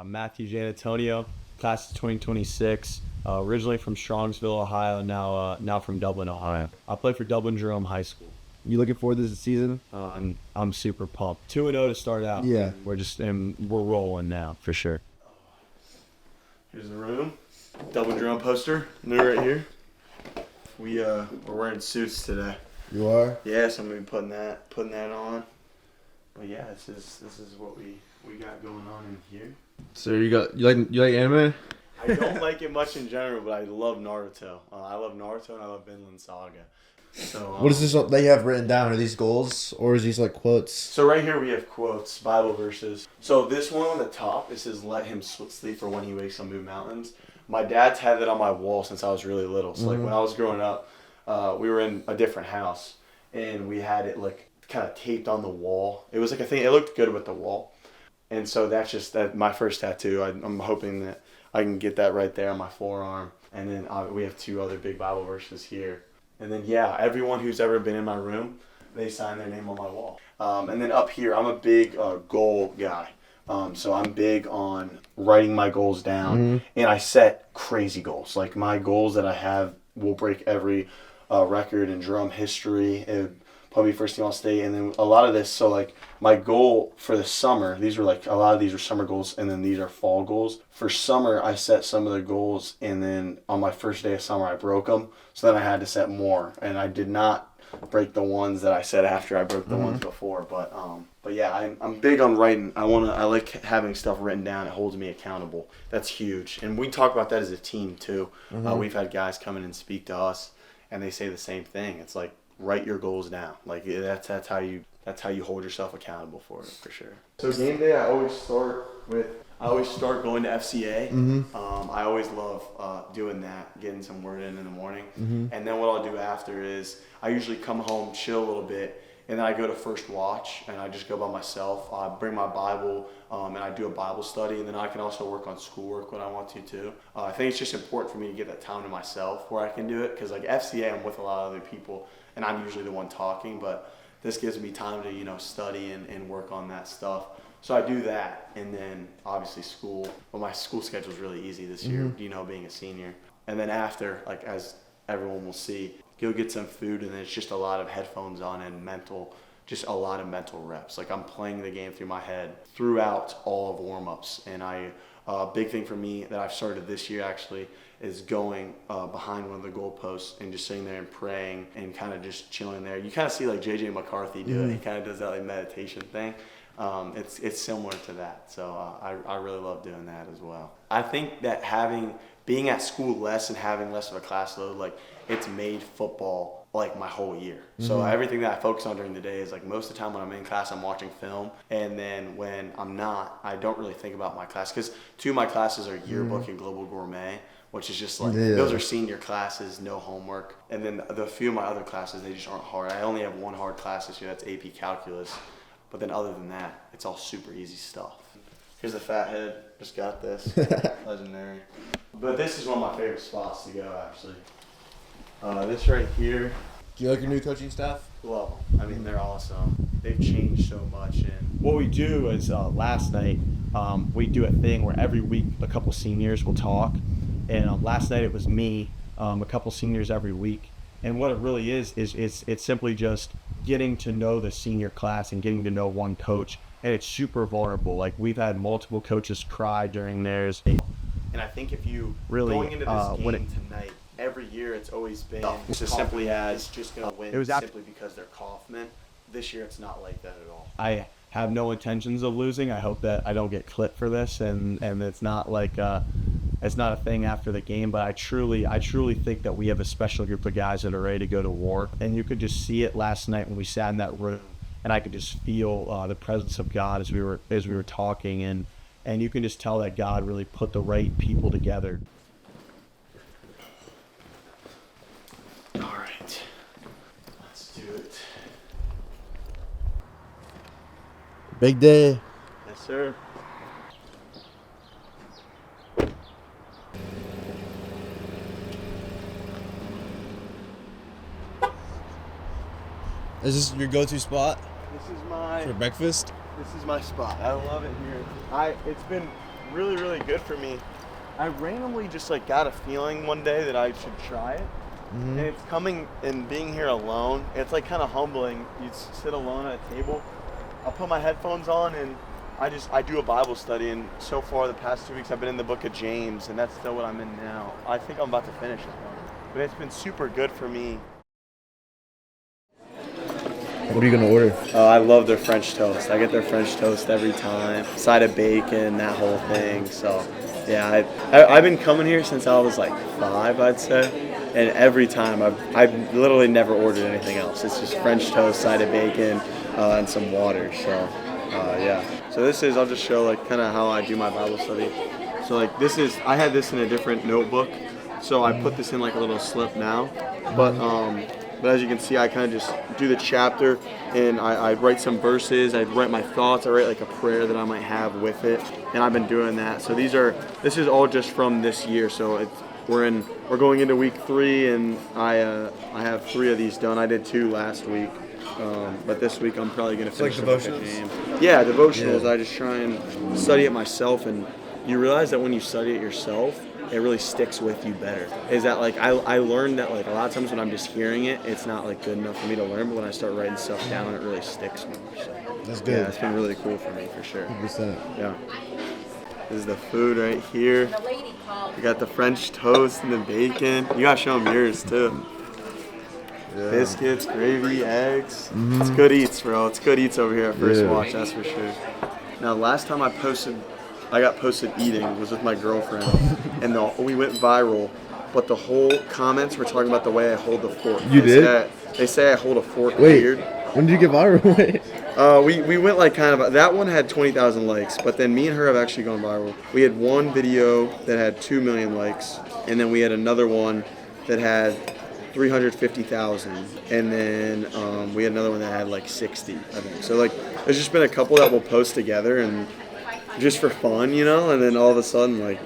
I'm Matthew Giannantonio, class of 2026. Originally from Strongsville, Ohio, now from Dublin, Ohio. I play for Dublin Jerome High School. You looking forward to this season? I'm super pumped. 2-0 to start out. Yeah. We're rolling now for sure. Here's the room. Dublin Jerome poster. New right here. We're wearing suits today. You are? Yeah, so I'm gonna be putting that on. But yeah, this is what we got going on in here. So you like anime? I don't like it much in general, but I love Naruto. I love Naruto and I love Vinland Saga. So What is this that you have written down? Are these goals or is these like quotes? So right here we have quotes, Bible verses. So this one on the top, it says, "Let him sleep for when he wakes on move mountains." My dad's had that on my wall since I was really little. So like when I was growing up, we were in a different house and we had it like kind of taped on the wall. It was like a thing. It looked good with the wall. And so that's just my first tattoo. I'm hoping that I can get that right there on my forearm. And then we have 2 other big Bible verses here. And then, yeah, everyone who's ever been in my room, they sign their name on my wall. And then up here, I'm a big goal guy. So I'm big on writing my goals down. And I set crazy goals. Like my goals that I have will break every record in drum history. It would probably first team all state. And then a lot of this, so like my goal for the summer, a lot of these are summer goals, and then these are fall goals. For summer, I set some of the goals, and then on my first day of summer, I broke them. So then I had to set more, and I did not break the ones that I set after I broke the ones before. But yeah, I'm big on writing. I like having stuff written down. It holds me accountable. That's huge, and we talk about that as a team too. We've had guys come in and speak to us, and they say the same thing. It's like, write your goals down. Like that's how you hold yourself accountable for it, for sure. So game day, I always start going to FCA. I always love doing that, getting some word in the morning. And then what I'll do after is I usually come home, chill a little bit, and then I go to First Watch, and I just go by myself. I bring my Bible, and I do a Bible study, and then I can also work on schoolwork when I want to too. I think it's just important for me to get that time to myself where I can do it, because like FCA, I'm with a lot of other people, and I'm usually the one talking, but this gives me time to, study and work on that stuff. So I do that, and then obviously school. Well, my school schedule is really easy this year, being a senior. And then after, like as everyone will see, go get some food, and then it's just a lot of headphones on and just a lot of mental reps. Like I'm playing the game through my head throughout all of warm-ups. And a big thing for me that I've started this year actually is going behind one of the goalposts and just sitting there and praying and kind of just chilling there. You kind of see like J.J. McCarthy do it. He kind of does that like meditation thing. It's similar to that. So I really love doing that as well. I think that being at school less and having less of a class load, like it's made football like my whole year. So everything that I focus on during the day is like most of the time when I'm in class, I'm watching film. And then when I'm not, I don't really think about my class, because 2 of my classes are yearbook and global gourmet, which is just like, those are senior classes, no homework. And then the few of my other classes, they just aren't hard. I only have one hard class this year, that's AP Calculus. But then other than that, it's all super easy stuff. Here's the fat head, just got this, legendary. But this is one of my favorite spots to go, actually. This right here. Do you like your new coaching staff? Love them. I mean, they're awesome. They've changed so much. And What we do is last night, we do a thing where every week a couple seniors will talk. And last night it was me, a couple seniors every week. And what it really is it's simply just getting to know the senior class and getting to know one coach. And it's super vulnerable. Like we've had multiple coaches cry during theirs. And I think if you Really, going into this game tonight, every year it's always been It's as simply as just going to win It was simply because they're Kaufman. This year it's not like that at all. I have no intentions of losing. I hope that I don't get clipped for this, and it's not like it's not a thing after the game. But I truly think that we have a special group of guys that are ready to go to war. And you could just see it last night when we sat in that room, and I could just feel the presence of God as we were talking, and you can just tell that God really put the right people together. All right, let's do it. Big day. Yes, sir. Is this your go-to spot This is my for breakfast? This is my spot. I love it here. It's been really, really good for me. I randomly just like got a feeling one day that I should try it. And it's coming and being here alone. It's like kind of humbling. You sit alone at a table. I'll put my headphones on and I do a Bible study, and so far the past 2 weeks I've been in the book of James, and that's still what I'm in now. I think I'm about to finish it one. But it's been super good for me. What are you gonna order? I love their French toast. I get their French toast every time. Side of bacon, that whole thing. So, yeah, I've been coming here since I was like 5, I'd say. And every time I've literally never ordered anything else. It's just French toast, side of bacon, and some water. So, yeah. So this is, I'll just show like kind of how I do my Bible study. So like this is, I had this in a different notebook. So I put this in like a little slip now. But as you can see, I kind of just do the chapter and I write some verses. I write my thoughts. I write like a prayer that I might have with it. And I've been doing that. So this is all just from this year. So we're going into week 3, and I have 3 of these done. I did 2 last week. But this week I'm probably going to finish like the devotionals. Yeah, devotionals. Yeah. I just try and study it myself, and you realize that when you study it yourself, it really sticks with you better. Is that like I learned that like a lot of times when I'm just hearing it, it's not like good enough for me to learn, but when I start writing stuff down, it really sticks more. So, that's good. Yeah, it's been really cool for me for sure. 100%. Yeah. This is the food right here. We got the French toast and the bacon. You gotta show them yours too. Yeah. Biscuits, gravy, eggs. Mm-hmm. It's good eats, bro. It's good eats over here at First Watch, that's for sure. Now, last time I got posted eating was with my girlfriend, and we went viral. But the whole comments were talking about the way I hold the fork. They say I hold a fork weird. When did you get viral? We went like kind of, that one had 20,000 likes, but then me and her have actually gone viral. We had one video that had 2 million likes, and then we had another one that had 350,000, and then we had another one that had like 60, I think. So like, there's just been a couple that we'll post together and just for fun, you know, and then all of a sudden like,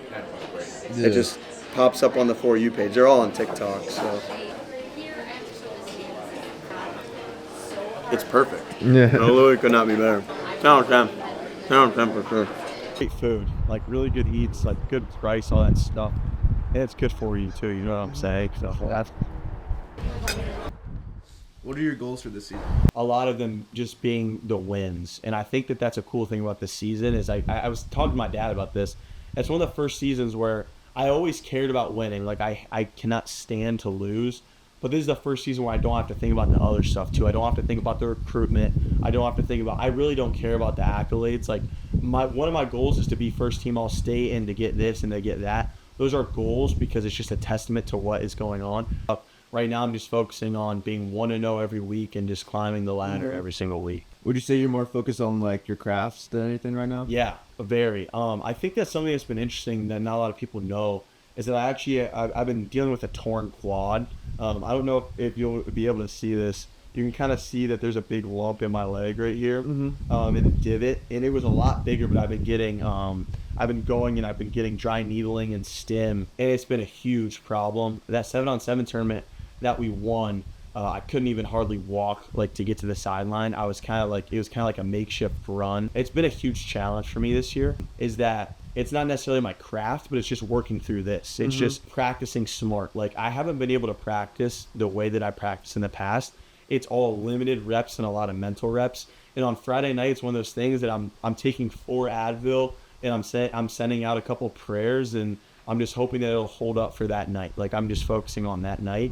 it just pops up on the For You page. They're all on TikTok, so. It's perfect. Yeah. It literally could not be better. 10 out of 10. 10 out of 10 for sure. Great food, like really good eats, like good price, all that stuff. And it's good for you too, you know what I'm saying? So that's. What are your goals for this season? A lot of them just being the wins. And I think that that's a cool thing about this season is I was talking to my dad about this. It's one of the first seasons where I always cared about winning. Like I cannot stand to lose. But this is the first season where I don't have to think about the other stuff too. I don't have to think about the recruitment. I don't have to think about, I really don't care about the accolades. Like one of my goals is to be first team All-State and to get this and to get that. Those are goals because it's just a testament to what is going on. Right now I'm just focusing on being 1-0 every week and just climbing the ladder every single week. Would you say you're more focused on like your crafts than anything right now? Yeah, very. I think that's something that's been interesting that not a lot of people know is that I've been dealing with a torn quad. I don't know if you'll be able to see this. You can kind of see that there's a big lump in my leg right here, in the divot, and it was a lot bigger. But I've been getting dry needling and stim, and it's been a huge problem. That 7-on-7 tournament that we won, I couldn't even hardly walk like to get to the sideline. It was kind of like a makeshift run. It's been a huge challenge for me this year. Is that it's not necessarily my craft, but it's just working through this. It's just practicing smart. Like I haven't been able to practice the way that I practiced in the past. It's all limited reps and a lot of mental reps. And on Friday night, it's one of those things that I'm taking 4 Advil and I'm sending out a couple prayers, and I'm just hoping that it'll hold up for that night. Like I'm just focusing on that night.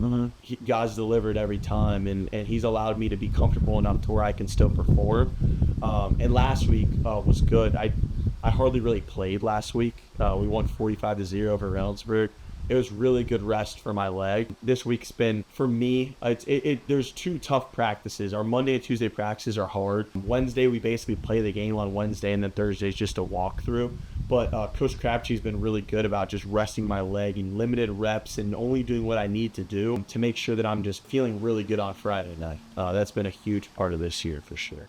God's delivered every time, and He's allowed me to be comfortable enough to where I can still perform. And last week was good. I hardly really played last week. We won 45-0 over Reynoldsburg. It was really good rest for my leg. This week's been, for me, there's 2 tough practices. Our Monday and Tuesday practices are hard. Wednesday, we basically play the game on Wednesday, and then Thursday's just a walkthrough. But Coach Crabtree's been really good about just resting my leg in limited reps and only doing what I need to do to make sure that I'm just feeling really good on Friday night. That's been a huge part of this year for sure.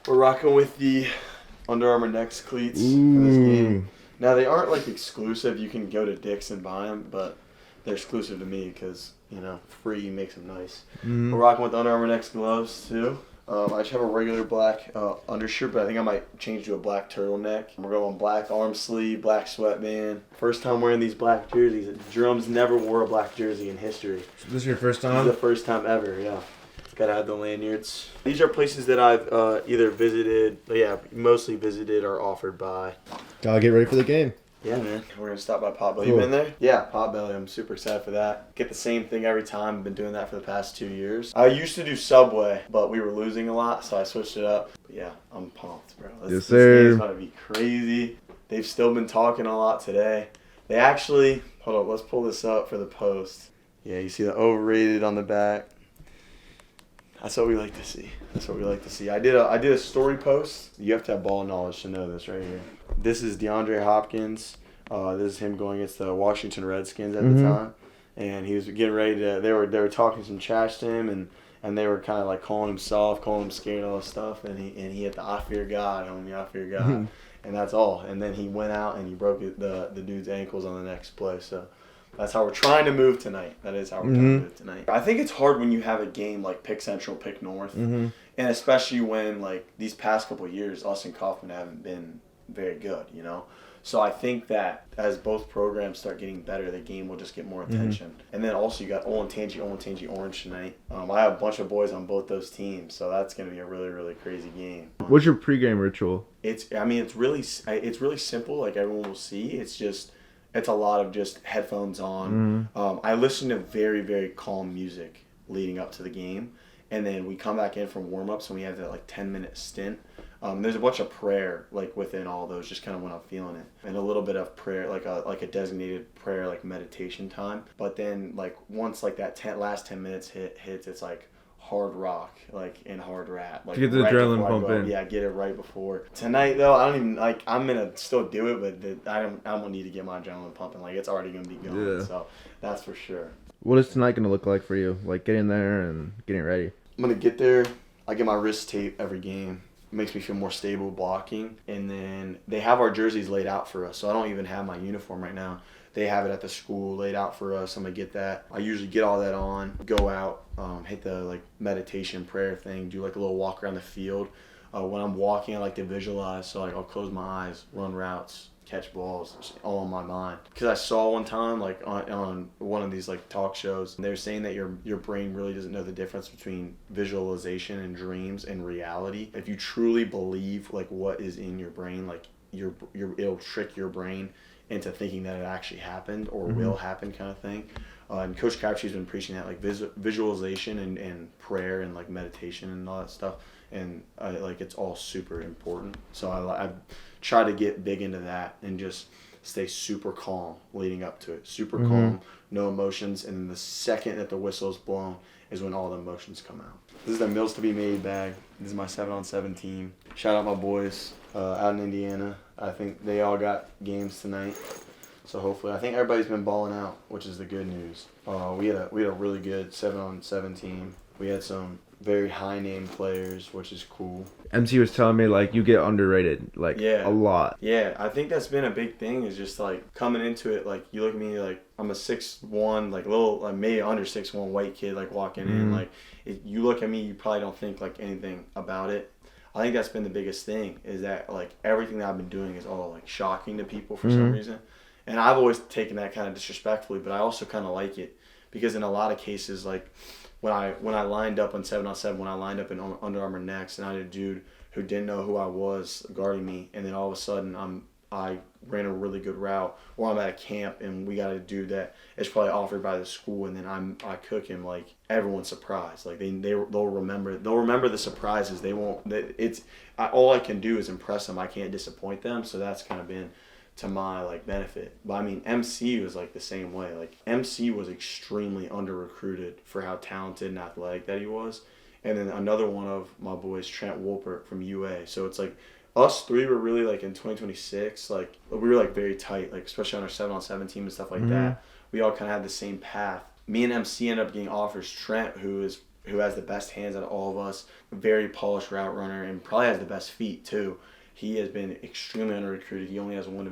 We're rocking with the Under Armour Next cleats for this game. Now, they aren't, like, exclusive. You can go to Dick's and buy them, but they're exclusive to me because, you know, free makes them nice. We're rocking with Under Armour Next gloves, too. I just have a regular black undershirt, but I think I might change to a black turtleneck. We're going black arm sleeve, black sweatband. First time wearing these black jerseys. Drums never wore a black jersey in history. So this is your first This time? is the first time ever, yeah. Gotta have the lanyards. These are places that I've either visited, mostly visited or offered by. Gotta get ready for the game. Yeah, man. We're going to stop by Potbelly. Cool. You been there? Yeah, Potbelly. I'm super excited for that. Get the same thing every time. I've been doing that for the past 2 years. I used to do Subway, but we were losing a lot, so I switched it up. But yeah, I'm pumped, bro. Yes, sir. This game's about to be crazy. They've still been talking a lot today. They actually, hold up, let's pull this up for the post. Yeah, you see the overrated on the back. That's what we like to see. I did a story post. You have to have ball knowledge to know this right here. This is DeAndre Hopkins. This is him going against the Washington Redskins at the time, and he was getting ready to. They were talking some trash to him, and they were kind of like calling him soft, calling him scared, all this stuff, and he had the I fear God, homie, I fear God, and that's all. And then he went out and he broke the dude's ankles on the next play. So. That's how we're trying to move tonight. That is how we're trying to move tonight. I think it's hard when you have a game like Pick Central, Pick North, and especially when like these past couple of years, us and Kaufman haven't been very good, you know? So I think that as both programs start getting better, the game will just get more attention. And then also you got Olentangy Orange tonight. I have a bunch of boys on both those teams, so that's going to be a really, really crazy game. What's your pregame ritual? It's really simple, like everyone will see. It's a lot of just headphones on. I listen to very, very calm music leading up to the game. And then we come back in from warm-ups and we have that like 10-minute stint. There's a bunch of prayer like within all those, just kind of when I'm feeling it. And a little bit of prayer, like a designated prayer, like meditation time. But then like once like that last 10 minutes hits, it's like hard rock, like in hard rap, like to get the adrenaline pumping. Yeah, get it right before tonight. Though I don't even like. I'm gonna still do it, but I don't need to get my adrenaline pumping. Like it's already gonna be going. Yeah. So that's for sure. What is tonight gonna look like for you? Like getting there and getting ready. I'm gonna get there. I get my wrist tape every game. It makes me feel more stable blocking. And then they have our jerseys laid out for us, so I don't even have my uniform right now. They have it at the school laid out for us. I'm going to get that. I usually get all that on, go out, hit the like meditation prayer thing, do like a little walk around the field. When I'm walking, I like to visualize. So like I'll close my eyes, run routes, catch balls, just all in my mind. Because I saw one time like on one of these like talk shows, they were saying that your brain really doesn't know the difference between visualization and dreams and reality. If you truly believe like what is in your brain, like it'll trick your brain into thinking that it actually happened or will happen kind of thing. And Coach Crabtree's been preaching that like visualization and prayer and like meditation and all that stuff. And like it's all super important. So I try to get big into that and just stay super calm leading up to it. Super calm, no emotions. And then the second that the whistle is blown is when all the emotions come out. This is the Meals to Be Made bag. This is my 7-on-7 team. Shout out my boys out in Indiana. I think they all got games tonight. So hopefully, I think everybody's been balling out, which is the good news. We had a really good 7-on-7 team. We had some very high name players, which is cool. MC was telling me like you get underrated like a lot. Yeah, I think that's been a big thing is just like coming into it, like you look at me like I'm a 6'1", like little like maybe under 6'1" white kid like walking in, like you look at me, you probably don't think like anything about it. I think that's been the biggest thing is that like everything that I've been doing is all like shocking to people for some reason. And I've always taken that kind of disrespectfully, but I also kind of like it because in a lot of cases, like when I lined up on 7-on-7, when I lined up in Under Armour next, and I had a dude who didn't know who I was guarding me, and then all of a sudden I ran a really good route, or I'm at a camp and we got a dude that is probably offered by the school, and then I cook him, like everyone's surprised, like they'll remember the surprises. They won't. All I can do is impress them. I can't disappoint them. So that's kind of been to my like benefit. But I mean, MC was like the same way. Like MC was extremely under recruited for how talented and athletic that he was. And then another one of my boys, Trent Wolpert from UA. So it's like us three were really like in 2026, like we were like very tight, like especially on our 7-on-7 team and stuff like that. We all kind of had the same path. Me and MC ended up getting offers. Trent, who has the best hands out of all of us, very polished route runner, and probably has the best feet too. He has been extremely under recruited. He only has one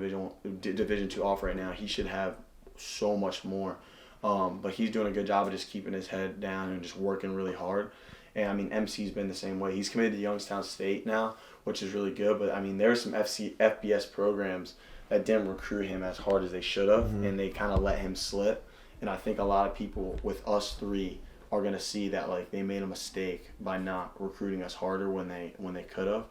Division II offer right now. He should have so much more. But he's doing a good job of just keeping his head down and just working really hard. And I mean, MC's been the same way. He's committed to Youngstown State now, which is really good. But I mean, there are some FBS programs that didn't recruit him as hard as they should have, and they kind of let him slip. And I think a lot of people with us three are gonna see that like they made a mistake by not recruiting us harder when they could have.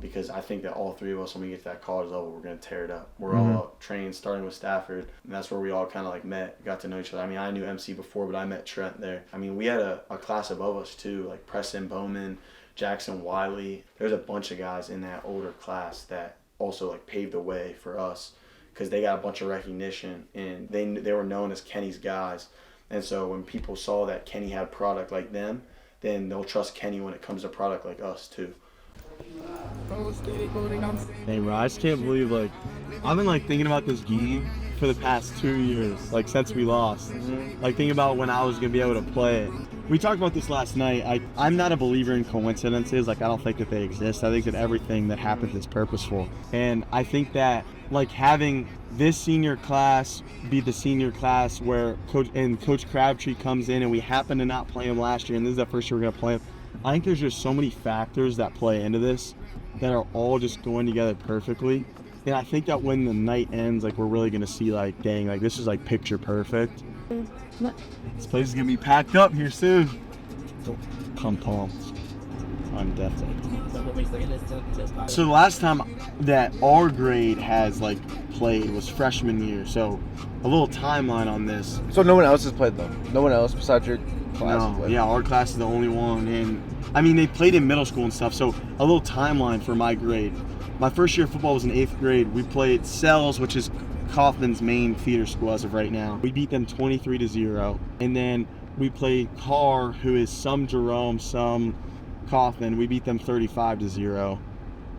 Because I think that all three of us, when we get to that college level, we're going to tear it up. We're all out trained, starting with Stafford, and that's where we all kind of like met, got to know each other. I mean, I knew MC before, but I met Trent there. I mean, we had a class above us too, like Preston Bowman, Jackson Wiley. There's a bunch of guys in that older class that also like paved the way for us because they got a bunch of recognition, and they were known as Kenny's guys. And so when people saw that Kenny had product like them, then they'll trust Kenny when it comes to product like us too. Hey, bro, I just can't believe, like, I've been, like, thinking about this game for the past 2 years, like, since we lost. Like, thinking about when I was going to be able to play it. We talked about this last night. I'm not a believer in coincidences. Like, I don't think that they exist. I think that everything that happens is purposeful. And I think that, like, having this senior class be the senior class where Coach Crabtree comes in and we happen to not play him last year, and this is the first year we're going to play him. I think there's just so many factors that play into this that are all just going together perfectly. And I think that when the night ends, like, we're really going to see, like, dang, like, this is, like, picture perfect. This place is going to be packed up here soon. Come on. I'm definitely. So the last time that our grade has, like, played was freshman year. So a little timeline on this. So no one else has played, though? No one else besides your class has No, played? yeah, our class is the only one. And I mean, they played in middle school and stuff, so a little timeline for my grade. My first year of football was in 8th grade. We played Sells, which is Kaufman's main feeder school as of right now. We beat them 23-0. And then we played Carr, who is some Jerome, some Kaufman. We beat them 35-0.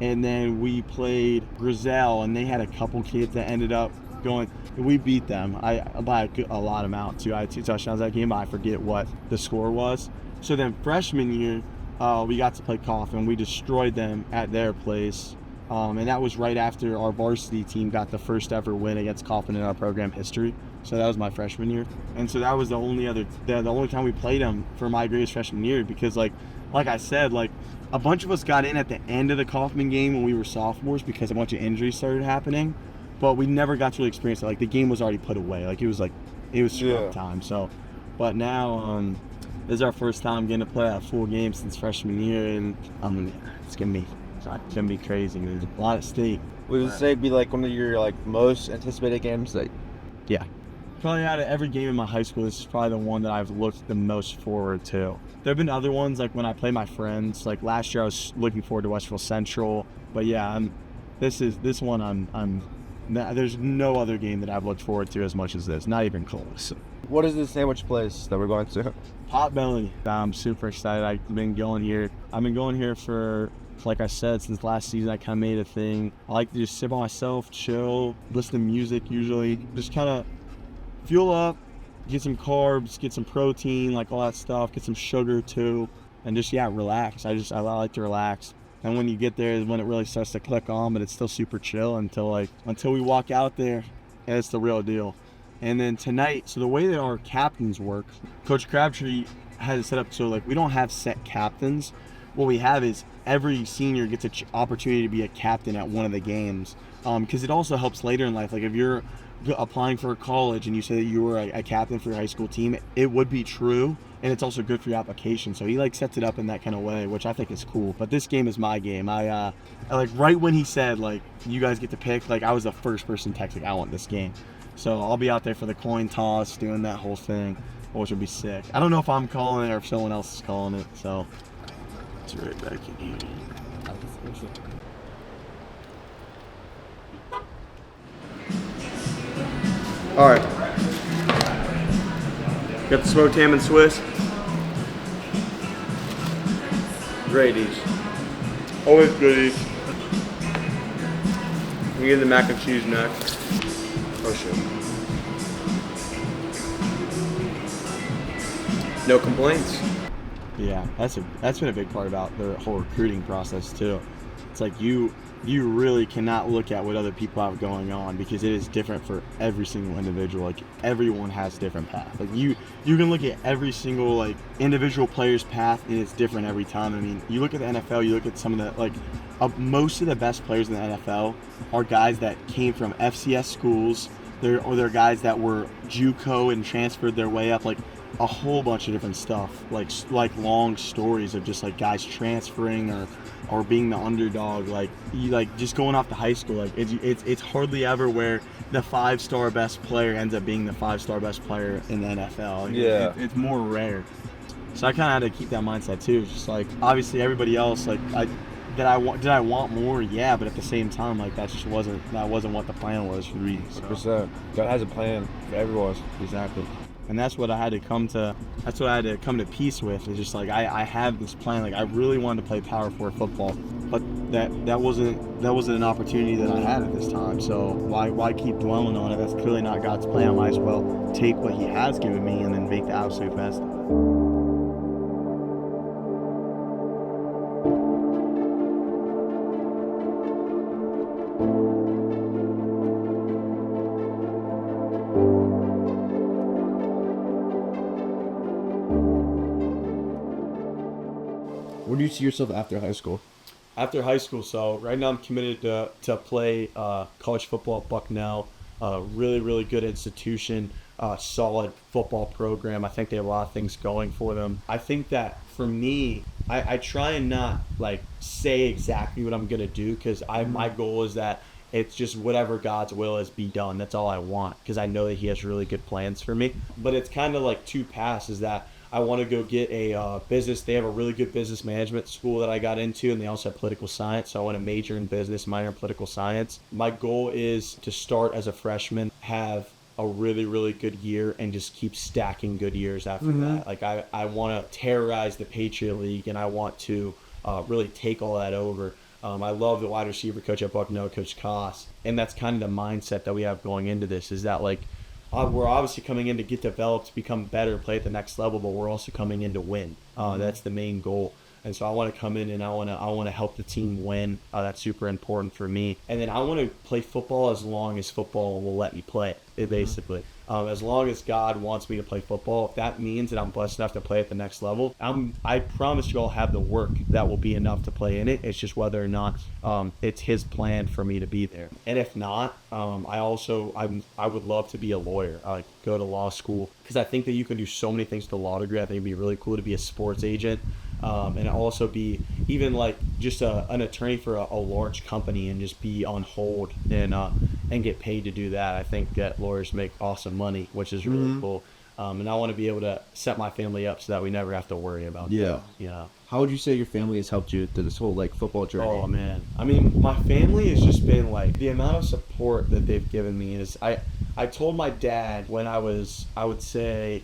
And then we played Grizel, and they had a couple kids that ended up going. We beat them by a lot amount, too. I had 2 touchdowns that game, but I forget what the score was. So then freshman year, we got to play Kaufman. We destroyed them at their place. And that was right after our varsity team got the first ever win against Kaufman in our program history. So that was my freshman year. And so that was the only time we played them for my grade freshman year, because like I said, like, a bunch of us got in at the end of the Kaufman game when we were sophomores because a bunch of injuries started happening. But we never got to really experience it. Like, the game was already put away. Like, it was scrub time. So, but now, this is our first time getting to play a full game since freshman year, and it's gonna be crazy. There's a lot at stake. Would you say it'd be like one of your like most anticipated games? Like, Yeah, probably out of every game in my high school, this is probably the one that I've looked the most forward to. There have been other ones, like when I play my friends. Like last year, I was looking forward to Westville Central, but yeah, this one. There's no other game that I've looked forward to as much as this. Not even close. what is the sandwich place that we're going to? Potbelly. I'm super excited. I've been going here for, like I said, since last season. I kind of made a thing. I like to just sit by myself, chill, listen to music usually. Just kind of fuel up, get some carbs, get some protein, like all that stuff, get some sugar too, and just, relax. I like to relax. And when you get there is when it really starts to click on, but it's still super chill until we walk out there, and it's the real deal. And then tonight, so the way that our captains work, Coach Crabtree has it set up so like we don't have set captains. What we have is every senior gets an opportunity to be a captain at one of the games, because it also helps later in life. Like if you're applying for a college and you say that you were a captain for your high school team, it would be true, and it's also good for your application. So he like sets it up in that kind of way, which I think is cool. But this game is my game. I like right when he said like you guys get to pick, like I was the first person texting I want this game. So I'll be out there for the coin toss, doing that whole thing, which would be sick. I don't know if I'm calling it or if someone else is calling it. So it's right back in here. All right. Got the smoked ham and Swiss. Great each. Always good each. We get the mac and cheese next. Oh shit. No complaints. Yeah, that's been a big part about the whole recruiting process too. it's like you really cannot look at what other people have going on, because it is different for every single individual. Like, everyone has different paths. Like, you can look at every single like individual player's path, and it's different every time. I mean, you look at the NFL, you look at some of the most of the best players in the NFL are guys that came from FCS schools. They're guys that were JUCO and transferred their way up, like a whole bunch of different stuff, like long stories of just like guys transferring or being the underdog, like just going off to high school. Like, it's hardly ever where the 5-star best player ends up being the 5-star best player in the NFL. Like, Yeah. it's more rare. So I kind of had to keep that mindset too. Just like, obviously everybody else, like did I want more? Yeah, but at the same time, like, that wasn't what the plan was for me. So. 100%. God has a plan for everyone. Exactly. And that's what I had to come to peace with. It's just like, I have this plan. Like, I really wanted to play power forward football, but that wasn't an opportunity that I had at this time. So why keep dwelling on it? That's clearly not God's plan. I might as well take what he has given me and then make the absolute best of it. Where do you see yourself after high school? After high school, so right now I'm committed to play college football at Bucknell. Really, really good institution, solid football program. I think they have a lot of things going for them. I think that for me, I try and not like say exactly what I'm gonna do, because my goal is that it's just whatever God's will is be done. That's all I want, because I know that He has really good plans for me. But it's kind of like two paths. Is that I want to go get a business. They have a really good business management school that I got into, and they also have political science. So I want to major in business, minor in political science. My goal is to start as a freshman, have a really, really good year, and just keep stacking good years after that. Like, I want to terrorize the Patriot League, and I want to really take all that over. I love the wide receiver coach at Bucknell, Coach Koss, and that's kind of the mindset that we have going into this, is that, like, we're obviously coming in to get developed, become better, play at the next level, but we're also coming in to win. That's the main goal. And so I want to come in and I want to help the team win. That's super important for me. And then I want to play football as long as football will let me play it, basically. As long as God wants me to play football, if that means that I'm blessed enough to play at the next level, I promise you I'll have the work that will be enough to play in it. It's just whether or not it's His plan for me to be there. And if not, I would love to be a lawyer. I like go to law school, because I think that you can do so many things with a law degree. I think it'd be really cool to be a sports agent. And also be even like just an attorney for a large company, and just be on hold and get paid to do that. I think that lawyers make awesome money, which is really cool. And I want to be able to set my family up so that we never have to worry about that. Yeah. How would you say your family has helped you through this whole like football journey? Oh man, I mean, my family has just been like, the amount of support that they've given me is I told my dad when I would say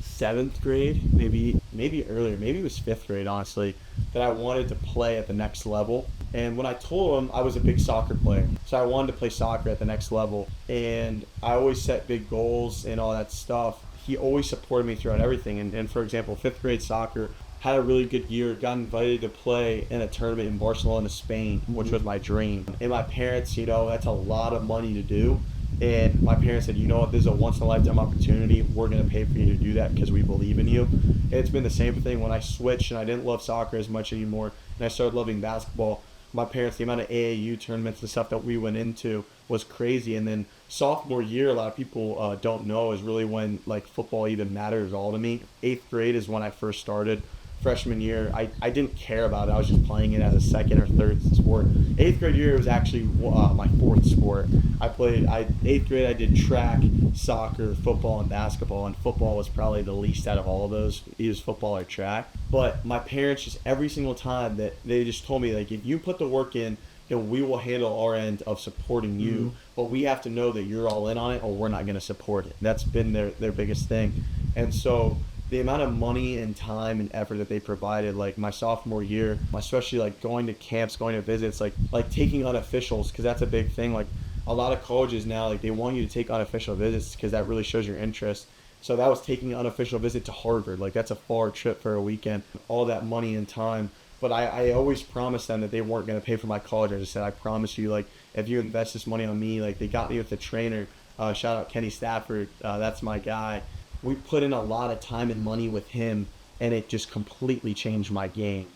7th grade, maybe earlier, maybe it was 5th grade, honestly, that I wanted to play at the next level. And when I told him, I was a big soccer player, so I wanted to play soccer at the next level, and I always set big goals and all that stuff. He always supported me throughout everything. And for example, 5th grade soccer, had a really good year, got invited to play in a tournament in Barcelona, Spain, which was my dream. And my parents, that's a lot of money to do. And my parents said, you know what, this is a once-in-a-lifetime opportunity. We're going to pay for you to do that because we believe in you. And it's been the same thing when I switched and I didn't love soccer as much anymore, and I started loving basketball. My parents, the amount of AAU tournaments and stuff that we went into was crazy. And then sophomore year, a lot of people don't know, is really when like football even matters all to me. 8th grade is when I first started. Freshman year, I didn't care about it. I was just playing it as a second or third sport. 8th grade year, it was actually my 4th sport. 8th grade, I did track, soccer, football, and basketball. And football was probably the least out of all of those, either football or track. But my parents, just every single time that they just told me, like, if you put the work in, we will handle our end of supporting you, but we have to know that you're all in on it, or we're not going to support it. That's been their biggest thing. And so the amount of money and time and effort that they provided, like my sophomore year, especially like going to camps, going to visits, like taking unofficials, because that's a big thing. Like a lot of colleges now, like they want you to take unofficial visits because that really shows your interest. So that was taking an unofficial visit to Harvard. Like that's a far trip for a weekend. All that money and time But I always promised them that they weren't going to pay for my college. I just said, I promise you, like, if you invest this money on me, like, they got me with the trainer. Shout out Kenny Stafford. That's my guy. We put in a lot of time and money with him, and it just completely changed my game.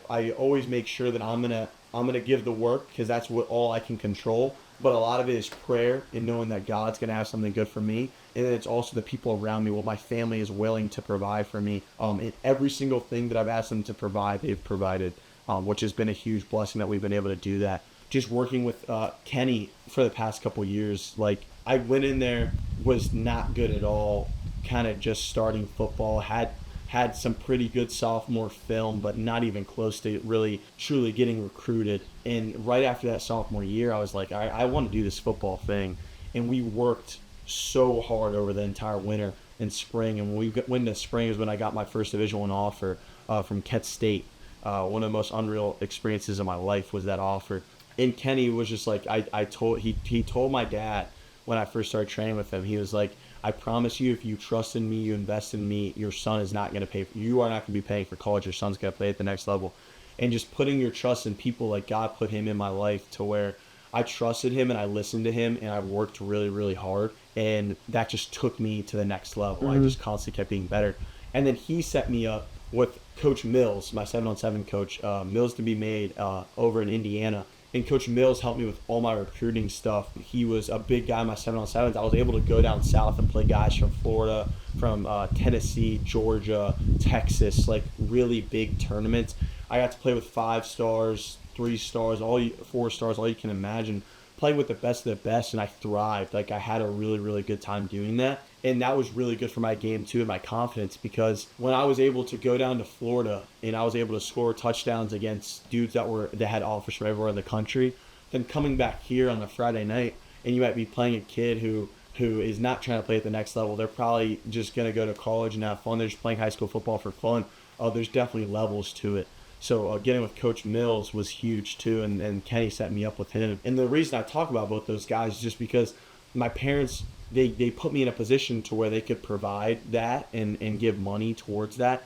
I always make sure that I'm gonna give the work, because that's all I can control. But a lot of it is prayer and knowing that God's gonna have something good for me, and then it's also the people around me. What my family is willing to provide for me. In every single thing that I've asked them to provide, they've provided, which has been a huge blessing that we've been able to do that. Just working with Kenny for the past couple years, like, I went in there, was not good at all, kind of just starting football, had some pretty good sophomore film, but not even close to really truly getting recruited. And right after that sophomore year, I was like, I want to do this football thing. And we worked so hard over the entire winter and spring. And when we went into spring is when I got my first Division I offer from Kent State. One of the most unreal experiences of my life was that offer. And Kenny was just like, he told my dad when I first started training with him, he was like, I promise you, if you trust in me, you invest in me, your son is not going to pay for, you are not going to be paying for college. Your son's going to play at the next level. And just putting your trust in people, like God put him in my life, to where I trusted him and I listened to him and I worked really, really hard. And that just took me to the next level. I just constantly kept getting better. And then he set me up with Coach Mills, my 7-on-7 coach, Mills to be made over in Indiana. And Coach Mills helped me with all my recruiting stuff. He was a big guy in my 7-on-7s. I was able to go down south and play guys from Florida, from Tennessee, Georgia, Texas, like really big tournaments. I got to play with 5 stars, 3 stars, 4 stars, all you can imagine. Playing with the best of the best, and I thrived. Like, I had a really, really good time doing that. And that was really good for my game, too, and my confidence, because when I was able to go down to Florida and I was able to score touchdowns against dudes that had offers from everywhere in the country, then coming back here on a Friday night, and you might be playing a kid who is not trying to play at the next level. They're probably just going to go to college and have fun. They're just playing high school football for fun. There's definitely levels to it. So getting with Coach Mills was huge too, and Kenny set me up with him. And the reason I talk about both those guys is just because my parents, they put me in a position to where they could provide that and give money towards that,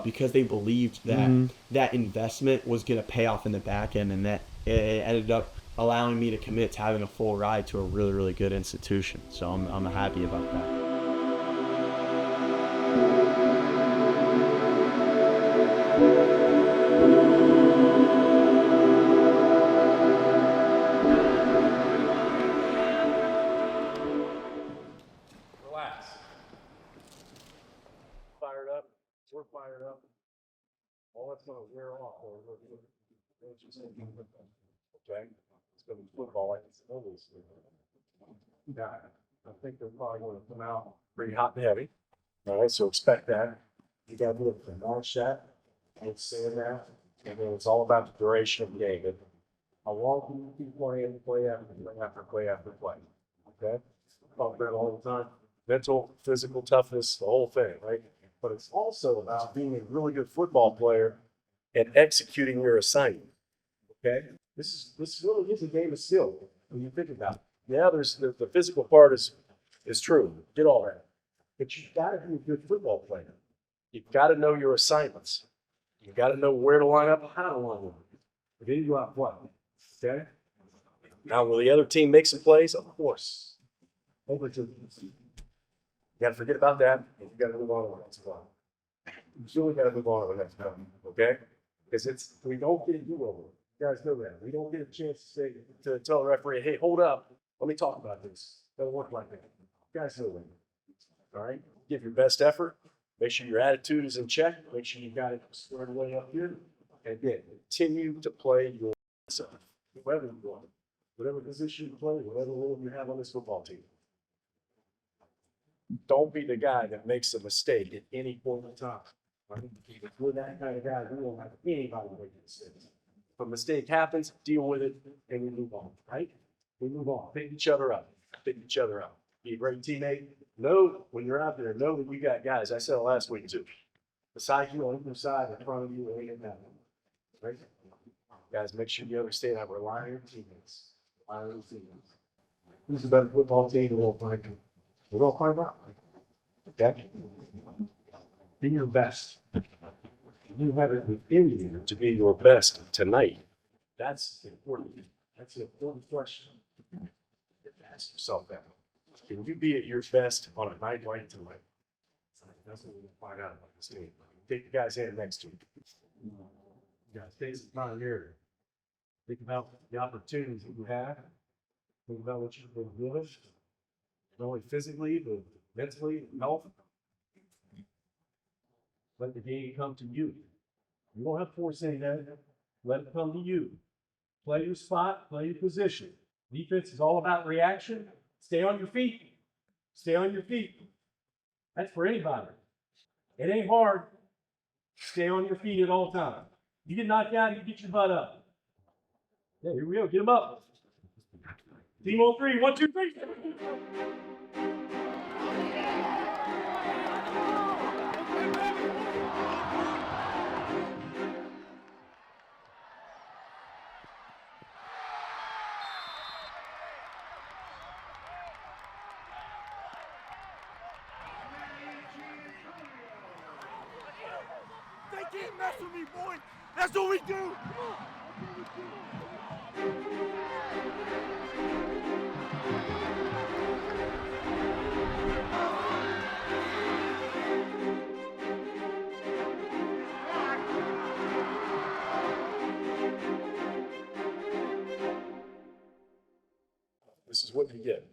because they believed that that investment was going to pay off in the back end, and that it ended up allowing me to commit to having a full ride to a really, really good institution. So I'm happy about that. Relax. Fired up. We're fired up. All that's going to wear off. Okay? It's going to be football like it's always. Yeah, I think they're probably going to come out pretty hot and heavy. All right, so expect that. You got to do it for one shot. I'm saying that. And then it's all about the duration of the game. How long can you keep playing, play after play after play? Okay? Talk about it all the time. Mental, physical toughness, the whole thing, right? But it's also about being a really good football player and executing your assignment. Okay? This really is a game of skill when you think about it. Yeah, there's the physical part is true. Get all that. But you've got to be a good football player. You've got to know your assignments. You've got to know where to line up and how to line up. But then you go out and play. Okay? Now, will the other team make some plays? Of course. You got to forget about that, and you got to move on to the next one. You really got to move on to the next one, okay? Because we don't get a do-over. You guys know that. We don't get a chance to tell the referee, hey, hold up, let me talk about this. It doesn't work like that. You guys know that. All right? Give your best effort. Make sure your attitude is in check. Make sure you got it squared away up here. And again, continue to play yourself, whoever you want, whatever position you play, whatever role you have on this football team. Don't be the guy that makes a mistake at any point in time. Right? If we're that kind of guy, we won't have anybody make mistakes. If a mistake happens, deal with it, and we move on, right? We move on. Pick each other up. Pick each other up. Be a great teammate. Know when you're out there, know that you got guys. I said it last week too. Beside you, on either side, in front of you, and that. Right? Guys, make sure you understand that we're relying on your teammates. Relying on your teammates. Who's the better football team? We'll find you. We're going to find out. Okay? Be your best. you have it within you to be your best tonight? That's important. That's an important question. Ask yourself that. Can you be at your best on a night like tonight? That's what we're gonna find out about this team. Take the guy's hand next to you. You guys, take some time here. Think about the opportunities that you have. Think about what you've been given, not only physically, but mentally, health. Let the game come to you. You don't have to force any of that. Let it come to you. Play your spot, play your position. Defense is all about reaction. Stay on your feet. Stay on your feet. That's for anybody. It ain't hard. Stay on your feet at all times. You get knocked out, you get your butt up. Yeah, here we go. Get them up. Team on three. 1, 2, 3. They can't mess with me, boy. That's what we do. This is what you get,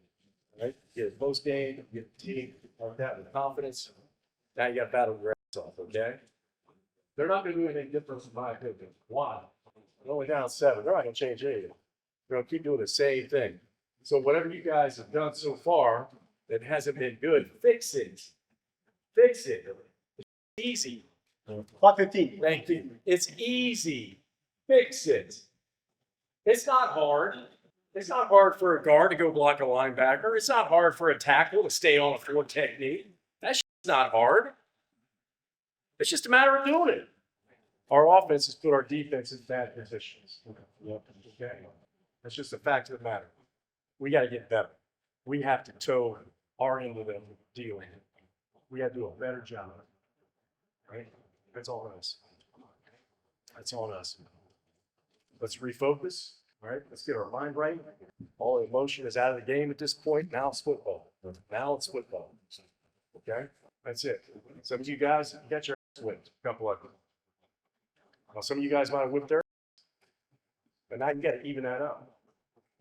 right? You get a post game, you get the team like that with confidence. Now you got to battle your ass off, okay? They're not going to do anything different in my opinion. Why? They're only down 7. They're not going to change anything. They're going to keep doing the same thing. So whatever you guys have done so far that hasn't been good, fix it. Fix it. It's easy. Clock 15. Thank you. It's easy. Fix it. It's not hard. It's not hard for a guard to go block a linebacker. It's not hard for a tackle to stay on a 4 technique. That's not hard. It's just a matter of doing it. Our offense has put our defense in bad positions. Okay. That's just a fact of the matter. We got to get better. We have to toe our end of the deal. We got to do a better job. Right? That's on us. That's on us. Let's refocus. All right, let's get our mind right. All the emotion is out of the game at this point. Now it's football. Now it's football. Okay, that's it. Some of you guys you got your ass whipped. A couple of them. Now, some of you guys might have whipped their ass, but now you got to even that up.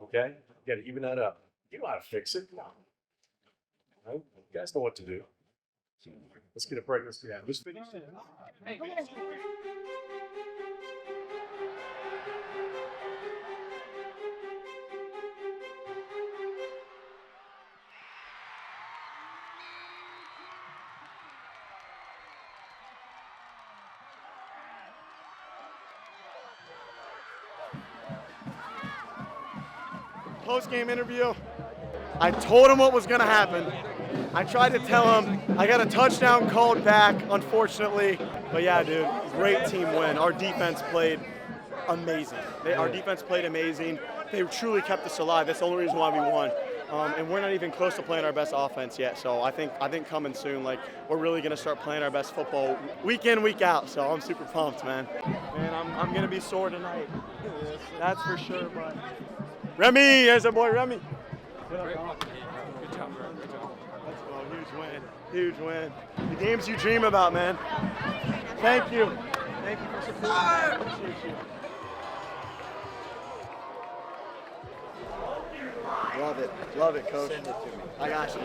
Okay, you got to even that up. You know how to fix it. No. All right? You guys know what to do. Let's get a break. Let's finish it. Hey, Post-game interview, I told him what was going to happen. I tried to tell him I got a touchdown called back, unfortunately. But yeah, dude, great team win. Our defense played amazing. Our defense played amazing. They truly kept us alive. That's the only reason why we won. And we're not even close to playing our best offense yet. So I think coming soon, like we're really gonna start playing our best football week in, week out. So I'm super pumped, man. Man, I'm gonna be sore tonight. That's for sure, bud. Remy, there's our boy Remy. Good job, bro. Good job. Let's go. Huge win. Huge win. The games you dream about, man. Thank you. Thank you for supporting. I appreciate you. Love it, coach. Send it to me. I got you.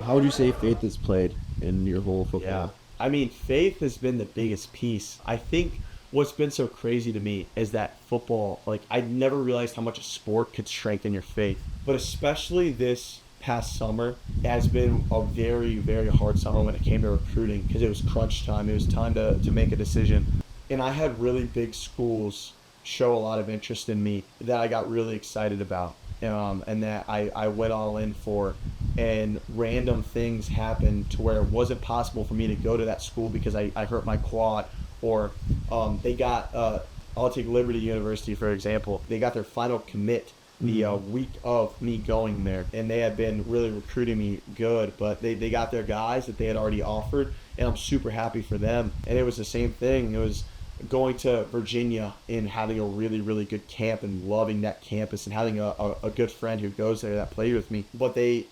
How would you say faith is played in your whole football? Yeah. I mean, faith has been the biggest piece. I think what's been so crazy to me is that football, like, I never realized how much a sport could strengthen your faith. But especially this past summer has been a very, very hard summer when it came to recruiting because it was crunch time. It was time to make a decision. And I had really big schools show a lot of interest in me that I got really excited about. And that I went all in for, and random things happened to where it wasn't possible for me to go to that school because I hurt my quad, or they got I'll take Liberty University for example. They got their final commit the week of me going there, and they had been really recruiting me good, but they got their guys that they had already offered, and I'm super happy for them. And it was the same thing. It was going to Virginia and having a really, really good camp and loving that campus and having a good friend who goes there that played with me. But the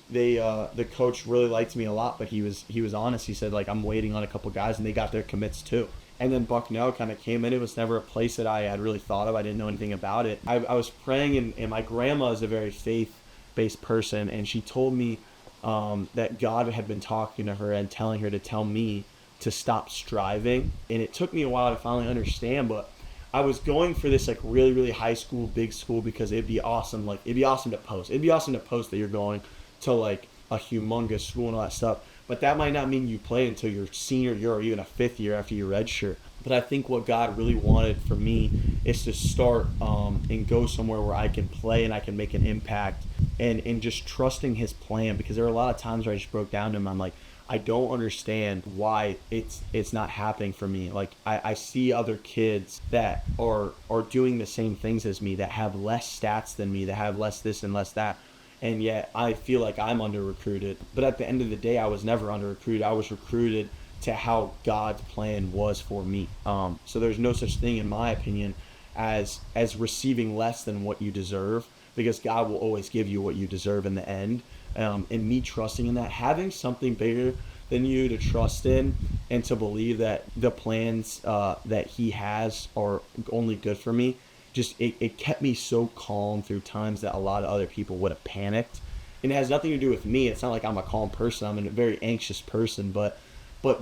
coach really liked me a lot, but he was honest. He said, like, I'm waiting on a couple guys, and they got their commits too. And then Bucknell kind of came in. It was never a place that I had really thought of. I didn't know anything about it. I was praying, and my grandma is a very faith-based person, and she told me that God had been talking to her and telling her to tell me to stop striving. And it took me a while to finally understand, but I was going for this like really, really high school, big school, because it'd be awesome. Like, it'd be awesome to post. It'd be awesome to post that you're going to like a humongous school and all that stuff. But that might not mean you play until your senior year or even a fifth year after your redshirt. But I think what God really wanted for me is to start and go somewhere where I can play and I can make an impact, and just trusting His plan. Because there are a lot of times where I just broke down to Him. I'm like, I don't understand why it's not happening for me. Like, I see other kids that are doing the same things as me, that have less stats than me, that have less this and less that. And yet I feel like I'm under-recruited. But at the end of the day, I was never under-recruited. I was recruited to how God's plan was for me. So there's no such thing, in my opinion, as receiving less than what you deserve, because God will always give you what you deserve in the end. And me trusting in that, having something bigger than you to trust in and to believe that the plans that He has are only good for me, just it kept me so calm through times that a lot of other people would have panicked. And it has nothing to do with me. It's not like I'm a calm person. I'm a very anxious person, but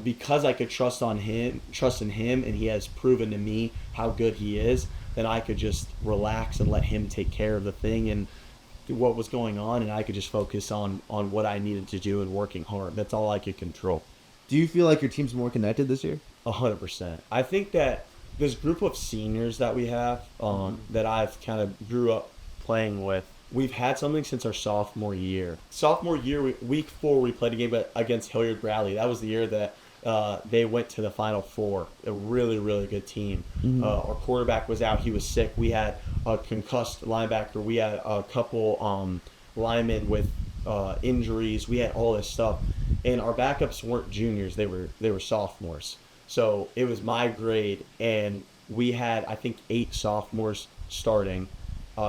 because I could trust in Him, and He has proven to me how good He is, then I could just relax and let Him take care of the thing and what was going on, and I could just focus on what I needed to do and working hard. That's all I could control. Do you feel like your team's more connected this year? 100%. I think that this group of seniors that we have, that I've kind of grew up playing with, we've had something since our sophomore year. Sophomore year, week 4, we played a game against Hilliard Bradley. That was the year that they went to the Final Four. A really, really good team. Our quarterback was out. He was sick. We had a concussed linebacker. We had a couple linemen with injuries. We had all this stuff. And our backups weren't juniors. They were sophomores. So it was my grade, and we had, I think, 8 sophomores starting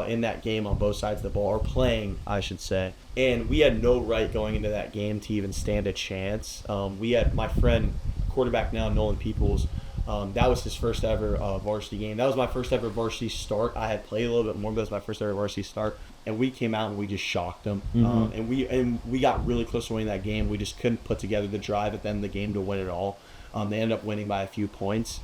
in that game on both sides of the ball, or playing, I should say. And we had no right going into that game to even stand a chance. We had my friend, quarterback now, Nolan Peoples. That was his first ever varsity game. That was my first ever varsity start. I had played a little bit more, but that was my first ever varsity start. And we came out and we just shocked them. And we got really close to winning that game. We just couldn't put together the drive at the end of the game to win it all. They ended up winning by a few points.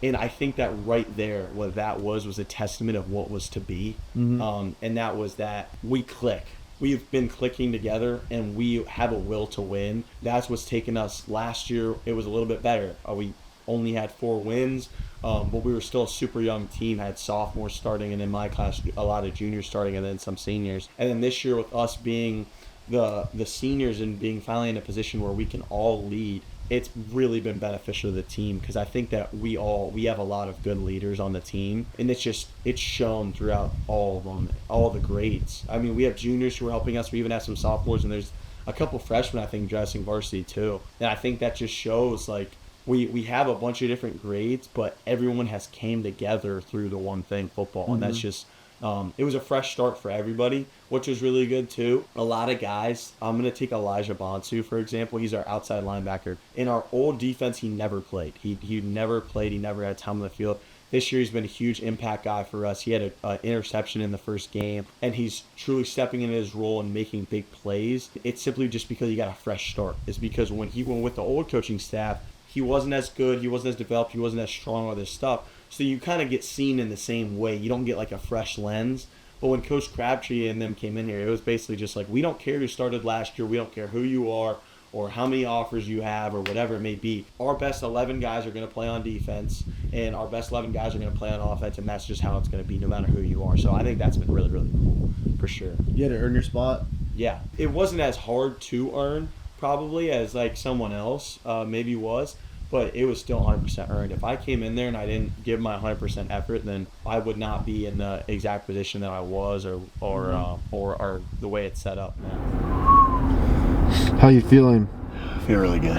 And I think that right there, what that was a testament of what was to be. And that was that we click. We've been clicking together, and we have a will to win. That's what's taken us. Last year, it was a little bit better. We only had 4 wins, but we were still a super young team. Had sophomores starting, and in my class, a lot of juniors starting, and then some seniors. And then this year, with us being the seniors and being finally in a position where we can all lead, it's really been beneficial to the team, because I think that we have a lot of good leaders on the team, and it's shown throughout all of them, all the grades. I mean, we have juniors who are helping us. We even have some sophomores, and there's a couple freshmen, I think, dressing varsity too. And I think that just shows, like, we have a bunch of different grades, but everyone has came together through the one thing, football. And that's just it was a fresh start for everybody, which was really good too. A lot of guys, I'm going to take Elijah Bonsu, for example. He's our outside linebacker. In our old defense, he never played. He never played. He never had time on the field. This year, he's been a huge impact guy for us. He had an interception in the first game, and he's truly stepping into his role and making big plays. It's simply just because he got a fresh start. It's because when he went with the old coaching staff, he wasn't as good, he wasn't as developed, he wasn't as strong with his stuff. So you kind of get seen in the same way. You don't get like a fresh lens. But when Coach Crabtree and them came in here, it was basically just like, we don't care who started last year, we don't care who you are or how many offers you have or whatever it may be. Our best 11 guys are going to play on defense, and our best 11 guys are going to play on offense, and that's just how it's going to be no matter who you are. So I think that's been really, really cool, for sure. You had to earn your spot? Yeah. It wasn't as hard to earn, probably, as like someone else maybe was. but it was still 100% earned. If I came in there and I didn't give my 100% effort, then I would not be in the exact position that I was, or the way it's set up now. How you feeling? I feel really good.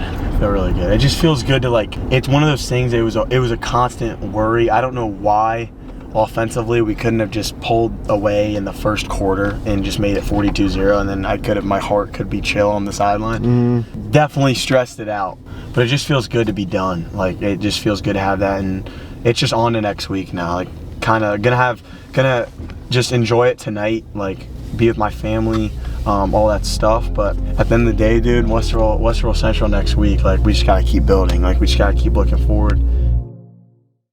It just feels good to, like, it's one of those things. It was a constant worry. I don't know why offensively we couldn't have just pulled away in the first quarter and just made it 42-0, and then my heart could be chill on the sideline. Definitely stressed it out, but it just feels good to be done. Like, it just feels good to have that, and it's just on to next week now. Like, kind of gonna just enjoy it tonight, like be with my family, all that stuff. But at the end of the day, dude, Westerville Central next week, like, we just gotta keep building. Like, we just gotta keep looking forward.